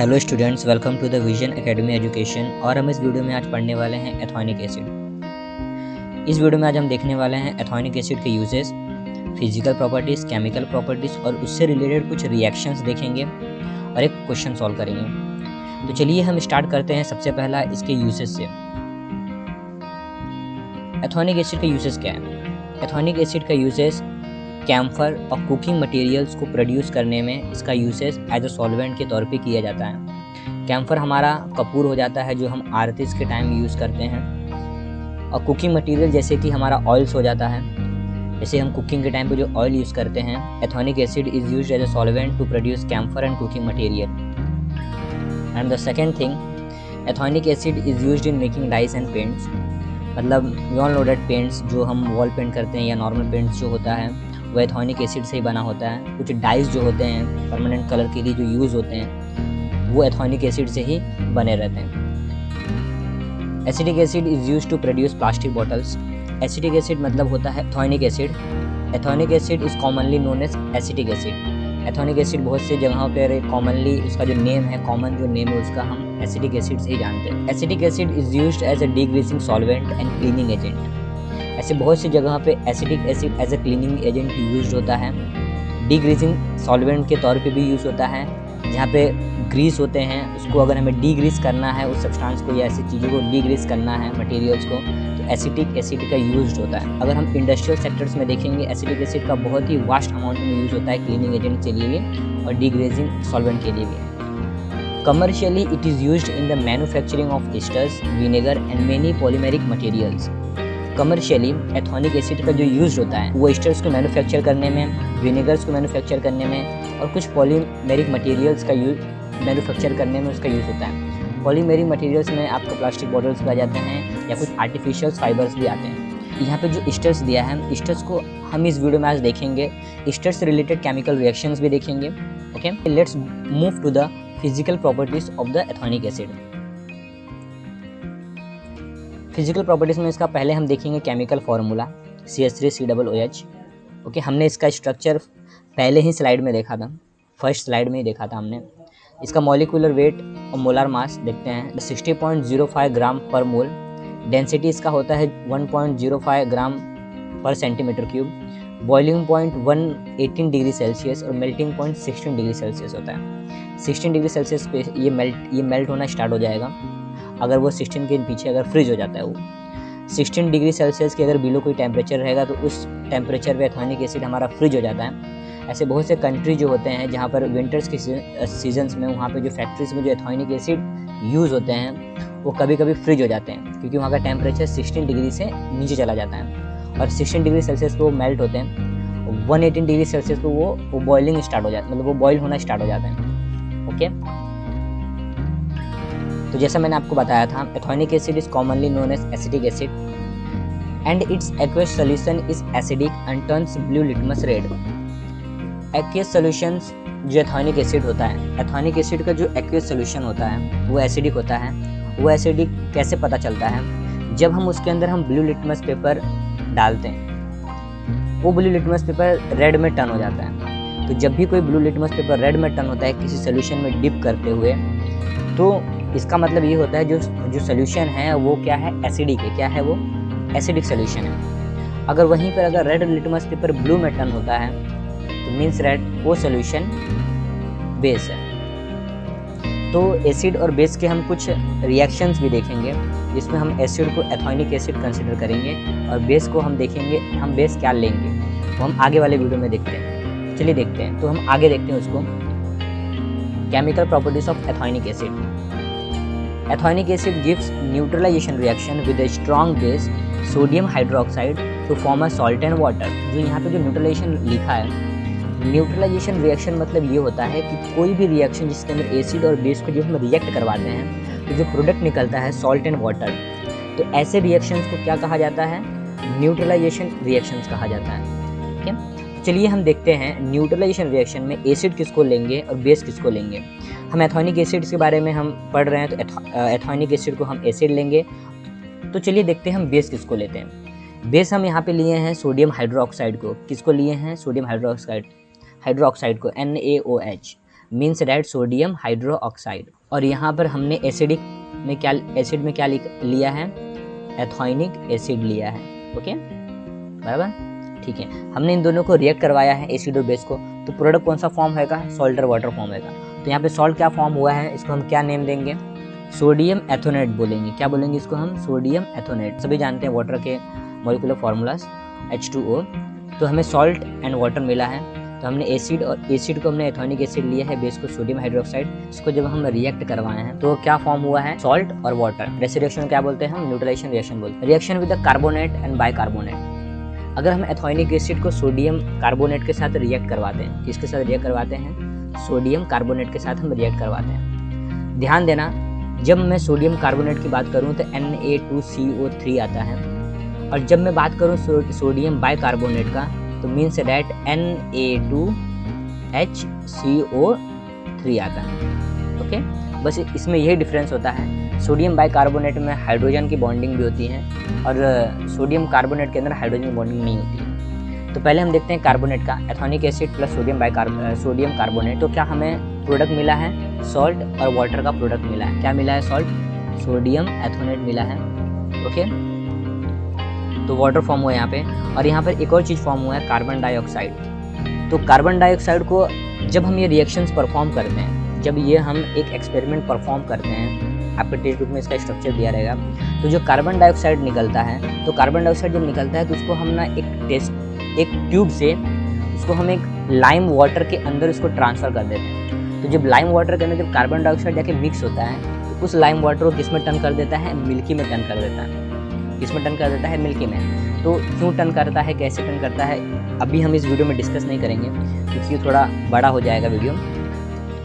Hello students, welcome to the Vision Academy education. और हम इस वीडियो में आज पढ़ने वाले हैं एथॉनिक एसिड। इस वीडियो में आज हम देखने वाले हैं एथॉनिक एसिड के uses, physical properties, chemical properties और उससे रिलेटेड कुछ रिएक्शंस देखेंगे और एक क्वेश्चन सॉल्व करेंगे। तो चलिए हम स्टार्ट करते हैं सबसे पहला इसके यूजेस से। एथॉनिक एसिड का यूजेस क्या है? एथॉनिक एसिड का यूजेस कैम्फर और कुकिंग मटेरियल्स को प्रोड्यूस करने में इसका यूसेज एज अ सॉल्वेंट के तौर पे किया जाता है। कैम्फर हमारा कपूर हो जाता है जो हम आरतीस के टाइम यूज़ करते हैं, और कुकिंग मटेरियल जैसे कि हमारा ऑयल्स हो जाता है, जैसे हम कुकिंग के टाइम पे जो ऑयल यूज़ करते हैं। Ethanoic acid is used as a solvent to produce camphor and cooking material. And the second thing, ethanoic acid is used in making dyes and paints. मतलब we all know that paints जो हम wall paint करते हैं या normal paints जो होता है वो एथॉनिक एसिड से ही बना होता है। कुछ डाइज जो होते हैं परमानेंट कलर के लिए जो यूज़ होते हैं वो एथॉनिक एसिड से ही बने रहते हैं। Acetic acid is used to produce plastic bottles. Acetic acid मतलब होता है ethanoic acid. Ethanoic acid is commonly known as acetic acid. Ethanoic acid बहुत से जगहों पर कॉमनली उसका जो नेम है, कॉमन जो नेम है उसका हम एसिटिक एसिड से ही जानते हैं। Acetic acid is used as a degreasing solvent and cleaning agent. ऐसे बहुत सी जगह पे acetic acid as a cleaning agent use होता है, डीग्रीसिंग सॉल्वेंट के तौर पे भी यूज़ होता है। जहाँ पे ग्रीस होते हैं उसको अगर हमें डीग्रीस करना है, उस सब्सटेंस को या ऐसी चीज़ों को डीग्रीस करना है मटेरियल्स को, तो एसिटिक एसिड का यूज होता है। अगर हम इंडस्ट्रियल सेक्टर्स में देखेंगे एसिटिक एसिड का बहुत ही वास्ट अमाउंट में यूज़ होता है क्लीनिंग एजेंट के लिए भी और डीग्रेजिंग सॉल्वेंट के लिए भी। Commercially it is used in the manufacturing of esters, vinegar and many polymeric materials. Commercially ethanoic acid का जो यूज़ होता है वो एस्टर्स को मैन्युफैक्चर करने में, विनेगर्स को मैन्युफैक्चर करने में और कुछ पॉलीमेरिक मटेरियल्स का यूज मैन्युफैक्चर करने में उसका यूज़ होता है। पॉलीमेरिक मटेरियल्स में आपका प्लास्टिक बॉटल्स भी आ जाते हैं या कुछ आर्टिफिशियल फाइबर्स भी आते हैं। यहाँ पे जो एस्टर्स दिया है, एस्टर्स को हम इस वीडियो में आज देखेंगे। एस्टर्स से रिलेटेड केमिकल रिएक्शंस भी देखेंगे। Okay, let's move to the physical properties of the ethanoic acid. Physical properties में इसका पहले हम देखेंगे केमिकल फार्मूला CH3COOH। ओके, हमने इसका स्ट्रक्चर पहले ही स्लाइड में देखा था, फर्स्ट स्लाइड में ही देखा था हमने। इसका मॉलिक्यूलर वेट और मोलर मास देखते हैं 60.05 ग्राम पर मोल। डेंसिटी इसका होता है 1.05 ग्राम पर centimetre cube. Boiling point 118 degree Celsius और मेल्टिंग पॉइंट 16 डिग्री सेल्सियस होता है। 16 डिग्री सेल्सियस पे ये मेल्ट होना स्टार्ट हो जाएगा अगर वो 16 के पीछे अगर फ्रीज हो जाता है। वो 16 डिग्री सेल्सियस के अगर बिलो कोई टेम्परेचर रहेगा तो उस टेम्परेचर पे एथॉनिक एसिड हमारा फ्रीज हो जाता है। ऐसे बहुत से कंट्री जो होते हैं जहाँ पर विंटर्स के सीजन्स में वहाँ पे जो फैक्ट्रीज में जो एथॉनिक एसिड यूज़ होते हैं वो कभी कभी फ्रीज हो जाते हैं क्योंकि वहाँ का टेम्परेचर 16 डिग्री से नीचे चला जाता है और 16 डिग्री सेल्सियस पे वो मेल्ट होते हैं। 118 डिग्री सेल्सियस पे वो बॉइलिंग स्टार्ट हो जाता है, मतलब वो बॉयल होना स्टार्ट हो जाता है। ओके, तो जैसा मैंने आपको बताया था ethanoic acid is commonly known as acetic acid and its aqueous solution is acidic and turns blue litmus red. Aqueous solutions जो एथॉनिक एसिड होता है, एथॉनिक एसिड का जो एक्वस सॉल्यूशन होता है वो एसिडिक होता है। वो एसिडिक कैसे पता चलता है? जब हम उसके अंदर हम ब्लू लिटमस पेपर डालते हैं, वो ब्लू लिटमस पेपर रेड में टर्न हो जाता है। तो जब भी कोई ब्लू लिटमस पेपर रेड में टर्न होता है किसी सोल्यूशन में डिप करते हुए, तो इसका मतलब ये होता है जो सोल्यूशन है वो क्या है? एसिडिक है। क्या है वो? एसिडिक सोल्यूशन है। अगर वहीं पर अगर रेड लिटमस पेपर ब्लू में टर्न होता है तो मीन्स रेड वो सोल्यूशन बेस है। तो एसिड और बेस के हम कुछ रिएक्शंस भी देखेंगे जिसमें हम एसिड को एथॉनिक एसिड कंसिडर करेंगे और बेस को हम देखेंगे हम बेस क्या लेंगे, वो हम आगे वाले वीडियो में देखते हैं। चलिए देखते हैं, तो हम आगे देखते हैं उसको। Chemical properties of ethanoic acid. Ethonic acid gives neutralization reaction with a strong base sodium hydroxide to form a salt and water। जो यहाँ पे जो न्यूट्रलाइजेशन लिखा है, न्यूट्रलाइजेशन रिएक्शन मतलब ये होता है कि कोई भी रिएक्शन जिसके अंदर एसिड और बेस को जो हम रिएक्ट करवाते हैं तो जो प्रोडक्ट निकलता है सॉल्ट एंड वाटर, तो ऐसे रिएक्शंस को क्या कहा जाता है? न्यूट्रलाइजेशन रिएक्शंस कहा जाता है। ठीक है, चलिए हम देखते हैं न्यूट्रलाइजेशन रिएक्शन में एसिड किसको लेंगे और बेस किसको लेंगे। हम एथॉनिक एसिड के बारे में हम पढ़ रहे हैं तो एथॉनिक एसिड को हम एसिड लेंगे। तो चलिए देखते हैं हम बेस किसको लेते हैं। बेस हम यहाँ पे लिए हैं सोडियम हाइड्रोक्साइड को। किसको लिए हैं? सोडियम हाइड्रोक्साइड को NaOH। Means that sodium hydroxide. और यहाँ पर हमने एसिड में क्या लिया है, एथॉनिक एसिड लिया है। ओके बराबर, ठीक है। हमने इन दोनों को रिएक्ट करवाया है, एसिड और बेस को, तो प्रोडक्ट कौन सा फॉर्म होगा, सॉल्ट और वाटर फॉर्म होगा। तो यहाँ पे सॉल्ट क्या फॉर्म हुआ है, इसको हम क्या नेम देंगे, सोडियम एथोनेट बोलेंगे। क्या बोलेंगे इसको हम, सोडियम एथोनेट। सभी जानते हैं वाटर के मॉलिक्यूलर फार्मूलाज H2O। तो हमें सॉल्ट एंड वाटर मिला है, तो हमने एसिड और एसिड को हमने एथोनिक एसिड लिया है, बेस को सोडियम हाइड्रोक्साइड। इसको जब हम रिएक्ट करवाए हैं तो क्या फॉर्म हुआ है, सॉल्ट और वाटर। ऐसे रिएक्शन क्या बोलते हैं हम, न्यूट्रलाइजेशन रिएक्शन बोलते हैं। Reaction with the carbonate and bicarbonate. अगर हम एथोनिक एसिड को सोडियम कार्बोनेट के साथ रिएक्ट करवाते हैं, किसके साथ रिएक्ट करवाते हैं, सोडियम कार्बोनेट के साथ हम रिएक्ट करवाते हैं। ध्यान देना, जब मैं सोडियम कार्बोनेट की बात करूं तो Na2CO3 आता है, और जब मैं बात करूं सोडियम बाइकार्बोनेट का तो मीन्स दैट Na2HCO3 आता है। ओके, बस इसमें यही डिफरेंस होता है। सोडियम बाइकार्बोनेट में हाइड्रोजन की बॉन्डिंग भी होती है और सोडियम कार्बोनेट के अंदर हाइड्रोजन की बॉन्डिंग नहीं होती है। तो पहले हम देखते हैं कार्बोनेट का, ethanoic acid plus sodium carbonate. तो क्या हमें प्रोडक्ट मिला है, सॉल्ट और वाटर का प्रोडक्ट मिला है। क्या मिला है, सॉल्ट, सोडियम एथोनेट मिला है। ओके, तो वाटर फॉर्म हुआ यहाँ पे। और यहाँ पर एक और चीज़ फॉर्म हुआ है, कार्बन डाइऑक्साइड। तो कार्बन डाइऑक्साइड को जब हम ये रिएक्शंस परफॉर्म करते हैं, जब ये हम एक एक्सपेरिमेंट परफॉर्म करते हैं, आपके टेक्स्ट बुक में इसका स्ट्रक्चर दिया रहेगा। तो जो कार्बन डाइऑक्साइड निकलता है, तो कार्बन डाइऑक्साइड जब निकलता है तो उसको हम ना एक ट्यूब से उसको हम एक लाइम वाटर के अंदर इसको ट्रांसफ़र कर देते हैं। तो जब लाइम वाटर के अंदर जब कार्बन डाइऑक्साइड जाके मिक्स होता है तो उस लाइम वाटर को किस में टर्न कर देता है, मिल्की में टर्न कर देता है। किस में टर्न कर देता है, मिल्की में। तो क्यों टर्न करता है, कैसे टर्न करता है, अभी हम इस वीडियो में डिस्कस नहीं करेंगे क्योंकि थोड़ा बड़ा हो जाएगा वीडियो।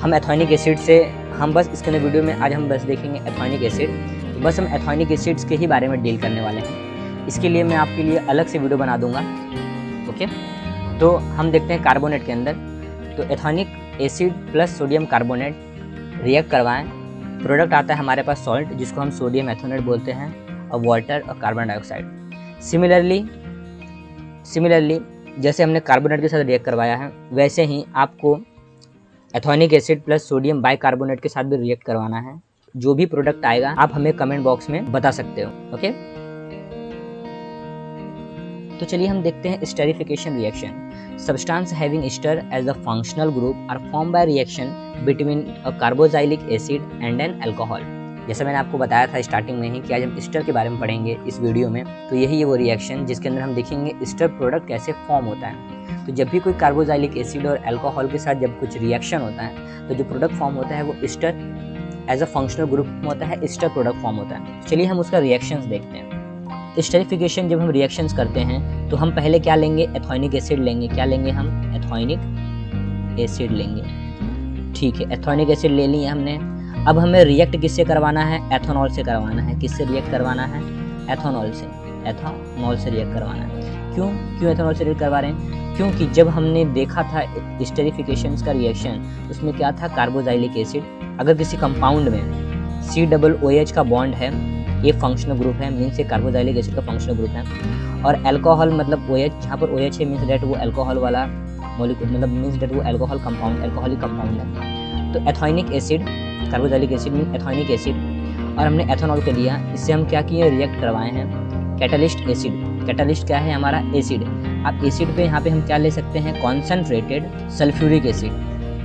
हम एथोनिक एसिड से हम बस इसके अंदर वीडियो में आज हम बस देखेंगे एथोनिक एसिड। तो बस हम एथोनिक एसिड्स के ही बारे में डील करने वाले हैं। इसके लिए मैं आपके लिए अलग से वीडियो बना दूंगा। ओके, तो हम देखते हैं कार्बोनेट के अंदर। तो ethanoic acid plus sodium carbonate react करवाएं, प्रोडक्ट आता है हमारे पास सॉल्ट, जिसको हम सोडियम एथोनेट बोलते हैं, और वाटर और कार्बन डाइऑक्साइड। सिमिलरली जैसे हमने कार्बोनेट के साथ रिएक्ट करवाया है, वैसे ही आपको ethanoic acid plus sodium bicarbonate के साथ भी रिएक्ट करवाना है। जो भी प्रोडक्ट आएगा आप हमें कमेंट बॉक्स में बता सकते हो। ओके, तो चलिए हम देखते हैं esterification reaction. Substance having ester as the functional group are form by reaction between a carboxylic acid and an alcohol. जैसा मैंने आपको बताया था स्टार्टिंग में ही कि आज हम एस्टर के बारे में पढ़ेंगे इस वीडियो में। तो यही है वो रिएक्शन जिसके अंदर हम देखेंगे एस्टर प्रोडक्ट कैसे फॉर्म होता है। तो जब भी कोई कार्बोक्सिलिक एसिड और अल्कोहल के साथ जब कुछ रिएक्शन होता है तो जो प्रोडक्ट फॉर्म होता है वो ester as a functional group होता है, एस्टर प्रोडक्ट फॉर्म होता है। चलिए हम उसका रिएक्शंस देखते हैं। एस्टरिफिकेशन जब हम रिएक्शंस करते हैं तो हम पहले क्या लेंगे, एथोनिक एसिड लेंगे। क्या लेंगे हम, एथोनिक एसिड लेंगे। ठीक है, एथोनिक एसिड ले लिया हमने। अब हमें रिएक्ट किससे करवाना है, एथेनॉल से करवाना है। किससे रिएक्ट करवाना है, एथेनॉल से। एथेनॉल से रिएक्ट करवाना है। क्यों एथेनॉल से रिएक्ट करवा रहे हैं, क्योंकि जब हमने देखा था एस्टरिफिकेशन का रिएक्शन, उसमें क्या था, कार्बोक्सिलिक एसिड। अगर किसी कंपाउंड में COOH का बॉन्ड है, ये फंक्शनल ग्रुप है, मीन्स ये कार्बोक्सिलिक एसिड का फंक्शनल ग्रुप है। और अल्कोहल मतलब OH, जहाँ पर OH है मीन्स दैट वो अल्कोहल वाला मॉलिक्यूल, मतलब मीन्स दैट वो अल्कोहल कंपाउंड, अल्कोहलिक कंपाउंड है। तो ethanoic acid, carboxylic acid mean ethanoic acid, और हमने एथेनॉल को लिया। इससे हम क्या किए, रिएक्ट करवाए हैं कैटलिस्ट एसिड। कैटलिस्ट क्या है, हमारा एसिड। अब एसिड पे यहाँ पे हम क्या ले सकते हैं, concentrated sulphuric acid.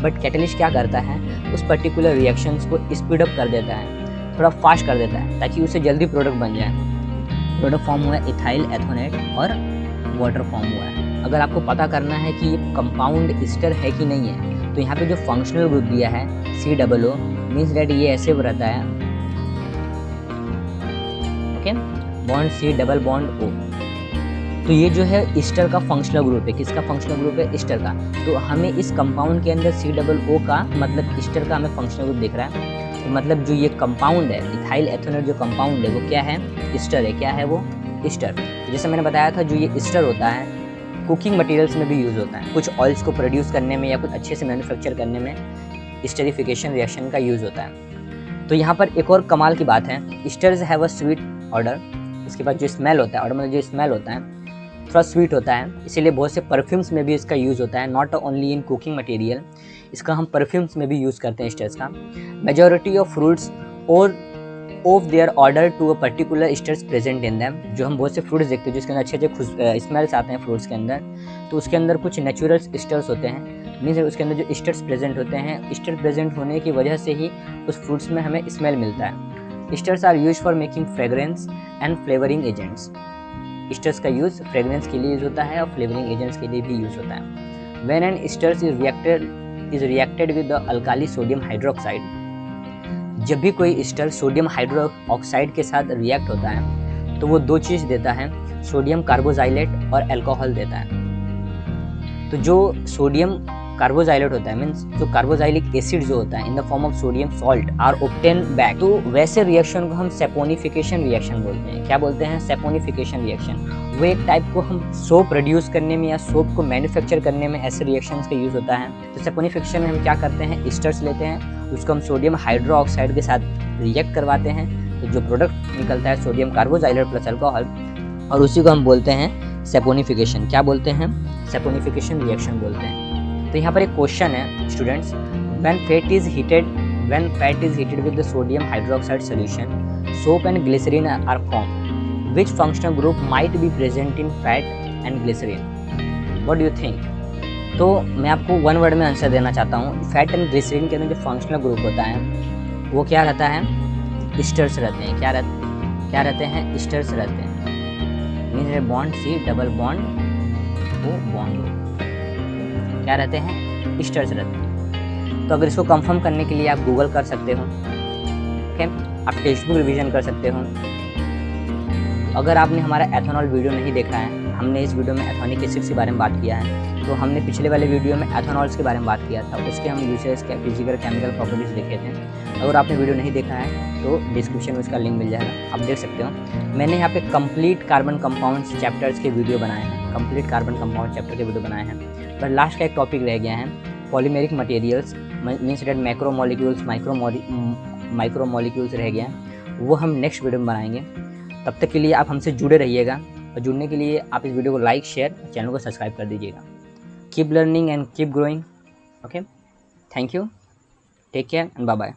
But catalyst क्या करता है, उस पर्टिकुलर रिएक्शंस को स्पीड अप कर देता है, थोड़ा फास्ट कर देता है, ताकि उससे जल्दी प्रोडक्ट बन जाए। प्रोडक्ट फॉर्म हुआ है इथाइल एथोनेट और वाटर फॉर्म हुआ है। अगर आपको पता करना है कि ये कंपाउंड एस्टर है कि नहीं है, तो यहाँ पे जो फंक्शनल ग्रुप दिया है COO, मीन्स दैट ये ऐसे रहता है। Okay, bond C double bond O। तो ये जो है एस्टर का फंक्शनल ग्रुप है। किसका फंक्शनल ग्रुप है, एस्टर का। तो हमें इस कंपाउंड के अंदर COO का मतलब एस्टर का हमें फंक्शनल ग्रुप दिख रहा है। तो मतलब जो ये कंपाउंड है, इथाइल एथोनेट जो कंपाउंड है वो क्या है, एस्टर है। क्या है वो, एस्टर। तो जैसे मैंने बताया था, जो ये एस्टर होता है कुकिंग मटेरियल्स में भी यूज़ होता है। कुछ ऑयल्स को प्रोड्यूस करने में या कुछ अच्छे से मैन्युफैक्चर करने में एस्टरिफिकेशन रिएक्शन का यूज़ होता है। तो यहाँ पर एक और कमाल की बात है, asters have a sweet order. इसके बाद जो स्मेल होता है, और मतलब जो स्मेल होता है, थोड़ा स्वीट होता है, इसीलिए बहुत से परफ्यूम्स में भी इसका यूज़ होता है, not only in cooking material. इसका हम परफ्यूम्स में भी यूज़ करते हैं स्टर्स का। मेजॉरिटी ऑफ फ्रूट्स और of their odour to a particular esters present in them. जो हम बहुत से फ्रूट्स देखते हैं जिसके अंदर अच्छे अच्छे स्मेल्स आते हैं फ्रूट्स के अंदर, तो उसके अंदर कुछ नेचुरल स्टर्स होते हैं, मीन्स उसके अंदर जो स्टर्स प्रेजेंट होते हैं, स्टर प्रेजेंट होने की वजह से ही उस फ्रूट्स में हमें स्मेल मिलता है। Esters are use for making fragrance and flavouring agents. Esters का यूज़ फ्रेगरेंस के लिए यूज़ होता है और फ्लेवरिंग एजेंट्स के लिए भी यूज़ होता है। When an esters is reacted with the alkali sodium hydroxide, जब भी कोई स्टर सोडियम हाइड्रोक्साइड के साथ रिएक्ट होता है तो वो दो चीज़ देता है, सोडियम कार्बोजाइलेट और अल्कोहल देता है। तो जो सोडियम कार्बोजाइलेट होता है, मीन्स जो कार्बोजाइलिक एसिड जो होता है in the form of sodium salt are obtain back. तो वैसे रिएक्शन को हम सेपोनिफिकेशन रिएक्शन बोलते हैं। क्या बोलते हैं? Saponification reaction. वो एक टाइप को हम सोप प्रोड्यूस करने में या सोप को मैन्युफैक्चर करने में ऐसे रिएक्शंस का यूज़ होता है। तो सेपोनिफिकेशन में हम क्या करते हैं, स्टर्स लेते हैं, उसको हम सोडियम हाइड्रोक्साइड के साथ रिएक्ट करवाते हैं, तो जो प्रोडक्ट निकलता है सोडियम कार्बोजाइलेट प्लस अल्कोहल, और उसी को हम बोलते हैं सेपोनिफिकेशन। क्या बोलते हैं? सेपोनिफिकेशन रिएक्शन बोलते हैं। तो यहाँ पर एक क्वेश्चन है students, when fat is heated with the sodium hydroxide solution, soap and glycerine are form, which functional group might be present in fat and glycerine? What do you think? तो मैं आपको वन वर्ड में answer देना चाहता हूँ। Fat and glycerine के अंदर जो फंक्शनल ग्रुप होता है वो क्या रहता है? स्टर्स रहते हैं। क्या रहते हैं? स्टर्स रहते हैं। Means bond C double bond वो बॉन्ड क्या रहते हैं? स्टर्स रहते हैं। तो अगर इसको कंफर्म करने के लिए आप गूगल कर सकते हो, ओके, आप टेक्स्ट बुक रिविजन कर सकते हो। अगर आपने हमारा एथेनॉल वीडियो नहीं देखा है, हमने इस वीडियो में एथेनॉलिक एसिड्स के बारे में बात किया है, तो हमने पिछले वाले वीडियो में एथेनॉल्स के बारे में बात किया था, उसके हम यूसेस के फिजिकल केमिकल प्रॉपर्टीज देखे थे। अगर आपने वीडियो नहीं देखा है तो डिस्क्रिप्शन में उसका लिंक मिल जाएगा, आप देख सकते हो। मैंने यहाँ पे कंप्लीट कार्बन कंपाउंड्स चैप्टर्स के वीडियो बनाए हैं, कंप्लीट कार्बन कंपाउंड चैप्टर के वीडियो बनाए हैं। पर लास्ट का एक टॉपिक रह गया है, polymeric materials, means that macro molecules, micro molecules रह गया है, वो हम नेक्स्ट वीडियो में बनाएंगे। तब तक के लिए आप हमसे जुड़े रहिएगा, और जुड़ने के लिए आप इस वीडियो को लाइक, शेयर, चैनल को सब्सक्राइब कर दीजिएगा। Keep learning and keep growing. Okay, thank you, take care and bye bye.